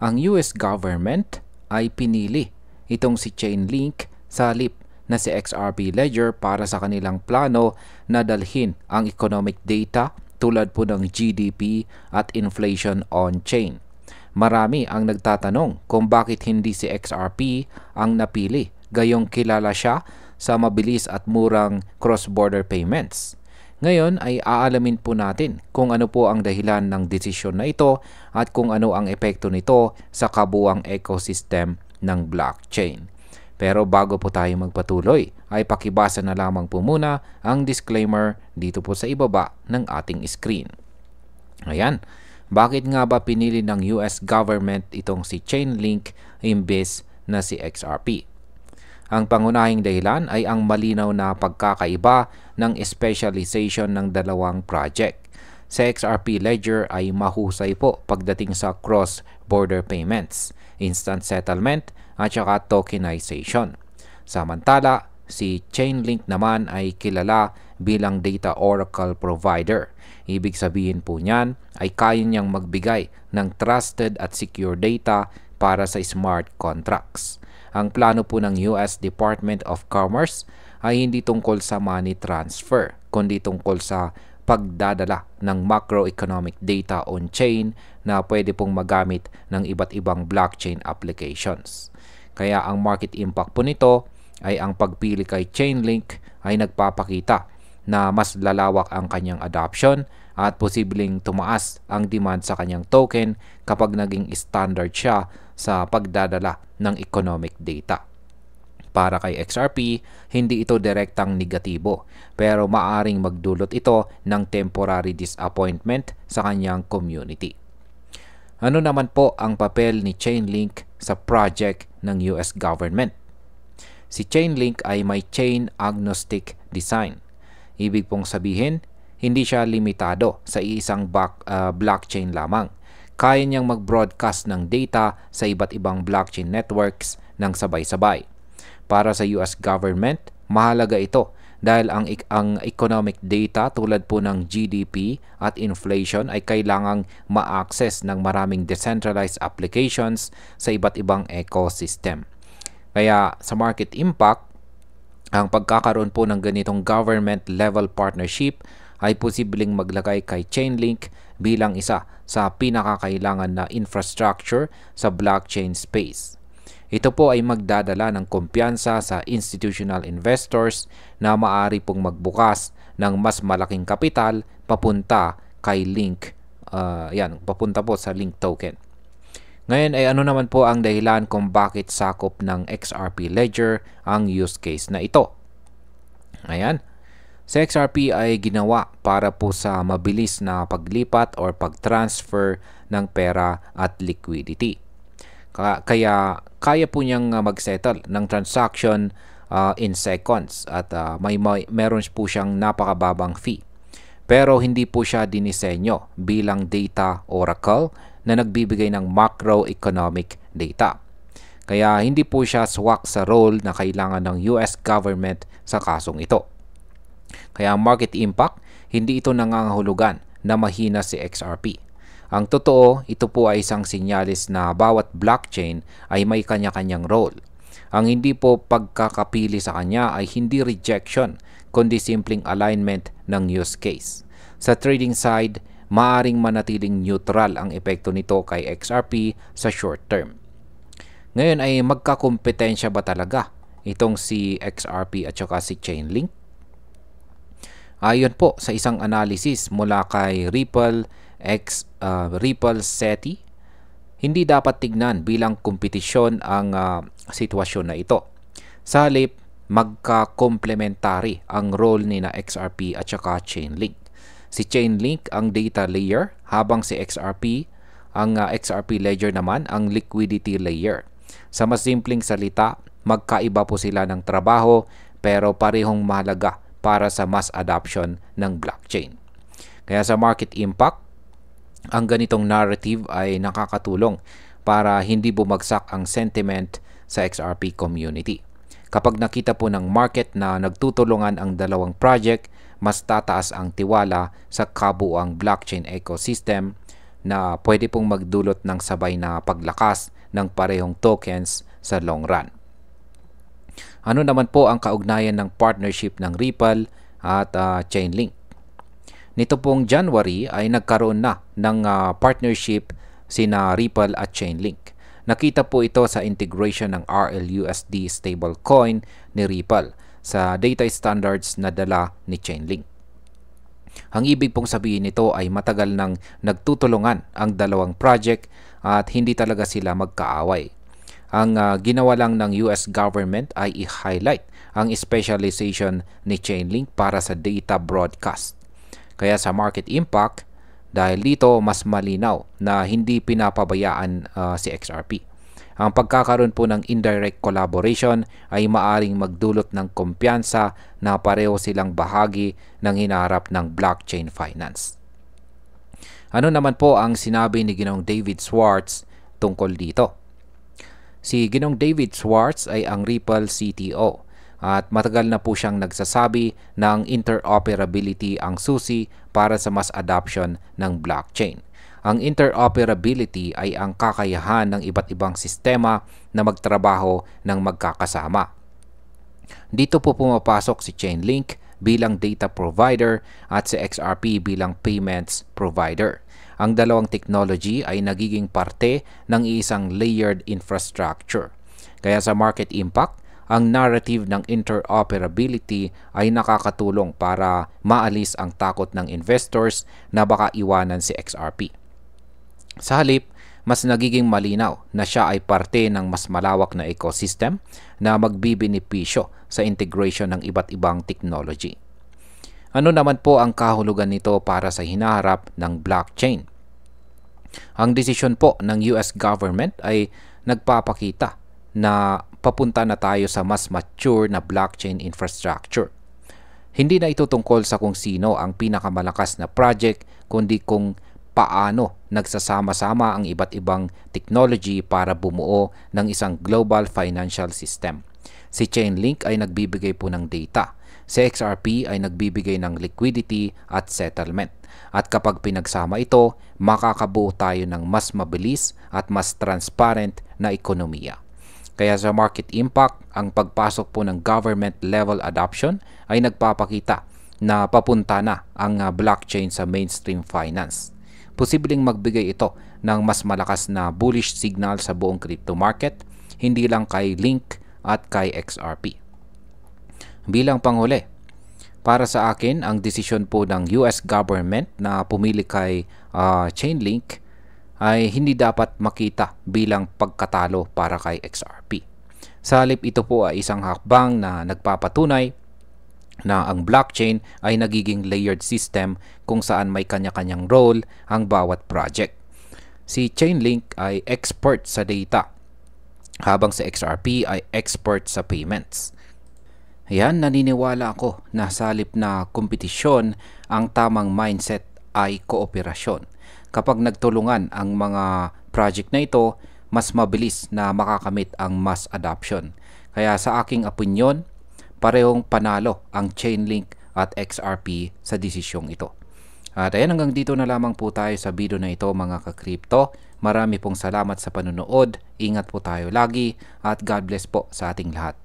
ang US government ay pinili itong si Chainlink sa halip na si XRP Ledger para sa kanilang plano na dalhin ang economic data tulad po ng GDP at inflation on-chain. Marami ang nagtatanong kung bakit hindi si XRP ang napili, gayong kilala siya sa mabilis at murang cross-border payments. Ngayon ay aalamin po natin kung ano po ang dahilan ng desisyon na ito at kung ano ang epekto nito sa kabuuang ecosystem ng blockchain. Pero bago po tayo magpatuloy, ay pakibasa na lamang po muna ang disclaimer dito po sa ibaba ng ating screen. Ayan, bakit nga ba pinili ng US government itong si Chainlink imbes na si XRP? Ang pangunahing dahilan ay ang malinaw na pagkakaiba ng specialization ng dalawang project. Sa XRP Ledger ay mahusay po pagdating sa cross-border payments, instant settlement at saka tokenization. Samantala, si Chainlink naman ay kilala bilang data oracle provider. Ibig sabihin po niyan ay kaya niyang magbigay ng trusted at secure data para sa smart contracts. Ang plano po ng US Department of Commerce ay hindi tungkol sa money transfer, kundi tungkol sa pagdadala ng macroeconomic data on-chain na pwede pong magamit ng iba't ibang blockchain applications. Kaya ang market impact po nito ay ang pagpili kay Chainlink ay nagpapakita na mas lalawak ang kanyang adoption at posibleng tumaas ang demand sa kanyang token kapag naging standard siya sa pagdadala ng economic data. Para kay XRP, hindi ito direktang negatibo, pero maaring magdulot ito ng temporary disappointment sa kanyang community. Ano naman po ang papel ni Chainlink sa project ng US government? Si Chainlink ay may chain agnostic design. Ibig pong sabihin, hindi siya limitado sa isang blockchain lamang. Kaya niyang mag-broadcast ng data sa iba't ibang blockchain networks ng sabay-sabay. Para sa US government, mahalaga ito dahil ang economic data tulad po ng GDP at inflation ay kailangang ma-access ng maraming decentralized applications sa iba't ibang ecosystem. Kaya sa market impact, ang pagkakaroon po ng ganitong government level partnership ay posibleng maglagay kay Chainlink bilang isa sa pinakakailangan na infrastructure sa blockchain space. Ito po ay magdadala ng kumpiyansa sa institutional investors na maaari pong magbukas ng mas malaking kapital papunta kay Link, papunta po sa Link token. Ngayon ay ano naman po ang dahilan kung bakit sakop ng XRP Ledger ang use case na ito? Ayan. Sa XRP ay ginawa para po sa mabilis na paglipat or pag-transfer ng pera at liquidity. Kaya kaya po niyang mag-settle ng transaction in seconds at meron po siyang napakababang fee. Pero hindi po siya dinisenyo bilang data oracle na nagbibigay ng macroeconomic data. Kaya hindi po siya swak sa role na kailangan ng US government sa kasong ito. Kaya ang market impact, hindi ito nangangahulugan na mahina si XRP. Ang totoo, ito po ay isang sinyalis na bawat blockchain ay may kanya-kanyang role. Ang hindi po pagkakapili sa kanya ay hindi rejection, kundi simpleng alignment ng use case. Sa trading side, maaring manatiling neutral ang epekto nito kay XRP sa short term. Ngayon ay magkakompetensya ba talaga itong si XRP at saka si Chainlink? Ayon po sa isang analysis mula kay Ripple SETI, hindi dapat tignan bilang kompetisyon ang sitwasyon na ito. Sa halip, magka-complementary ang role ni na XRP at saka Chainlink. Si Chainlink ang data layer habang si XRP Ledger naman ang liquidity layer. Sa mas simpleng salita, magkaiba po sila ng trabaho pero parehong mahalaga para sa mass adoption ng blockchain. Kaya sa market impact, ang ganitong narrative ay nakakatulong para hindi bumagsak ang sentiment sa XRP community. Kapag nakita po ng market na nagtutulungan ang dalawang project, mas tataas ang tiwala sa kabuuang blockchain ecosystem. na pwede pong magdulot ng sabay na paglakas ng parehong tokens sa long run. Ano naman po ang kaugnayan ng partnership ng Ripple at Chainlink? Nito pong January ay nagkaroon na ng partnership sina Ripple at Chainlink. Nakita po ito sa integration ng RLUSD stablecoin ni Ripple sa data standards na dala ni Chainlink. Ang ibig pong sabihin nito ay matagal nang nagtutulungan ang dalawang project at hindi talaga sila magkaaway. Ang ginawa lang ng US government ay i-highlight ang specialization ni Chainlink para sa data broadcast. Kaya sa market impact, dahil dito mas malinaw na hindi pinapabayaan si XRP. Ang pagkakaroon po ng indirect collaboration ay maaring magdulot ng kumpiyansa na pareho silang bahagi ng hinaharap ng blockchain finance. Ano naman po ang sinabi ni Ginong David Schwartz tungkol dito? Si Ginong David Schwartz ay ang Ripple CTO at matagal na po siyang nagsasabi ng interoperability ang susi para sa mass adoption ng blockchain. Ang interoperability ay ang kakayahan ng iba't ibang sistema na magtrabaho ng magkakasama. Dito po pumapasok si Chainlink bilang data provider at si XRP bilang payments provider. Ang dalawang technology ay nagiging parte ng isang layered infrastructure. Kaya sa market impact, ang narrative ng interoperability ay nakakatulong para maalis ang takot ng investors na baka iwanan si XRP. Sa halip, mas nagiging malinaw na siya ay parte ng mas malawak na ecosystem na magbibenepisyo sa integration ng iba't ibang technology. Ano naman po ang kahulugan nito para sa hinaharap ng blockchain? Ang desisyon po ng US government ay nagpapakita na papunta na tayo sa mas mature na blockchain infrastructure. Hindi na ito tungkol sa kung sino ang pinakamalakas na project, kundi kung paano nagsasama-sama ang iba't ibang technology para bumuo ng isang global financial system. Si Chainlink ay nagbibigay po ng data. Si XRP ay nagbibigay ng liquidity at settlement. At kapag pinagsama ito, makakabuo tayo ng mas mabilis at mas transparent na ekonomiya. Kaya sa market impact, ang pagpasok po ng government level adoption ay nagpapakita na papunta na ang blockchain sa mainstream finance. Posibleng magbigay ito ng mas malakas na bullish signal sa buong crypto market, hindi lang kay Link at kay XRP. Bilang panghuli, para sa akin, ang desisyon po ng US government na pumili kay Chainlink ay hindi dapat makita bilang pagkatalo para kay XRP. Sa halip, ito po ay isang hakbang na nagpapatunay na ang blockchain ay nagiging layered system kung saan may kanya-kanyang role ang bawat project. Si Chainlink ay expert sa data, habang si XRP ay expert sa payments. Ayan, naniniwala ako na sa halip na kompetisyon, ang tamang mindset ay kooperasyon. Kapag nagtulungan ang mga project na ito, mas mabilis na makakamit ang mass adoption. Kaya sa aking opinyon, parehong panalo ang Chainlink at XRP sa desisyong ito. At ayan, hanggang dito na lamang po tayo sa video na ito mga ka-crypto. Marami pong salamat sa panonood. Ingat po tayo lagi at God bless po sa ating lahat.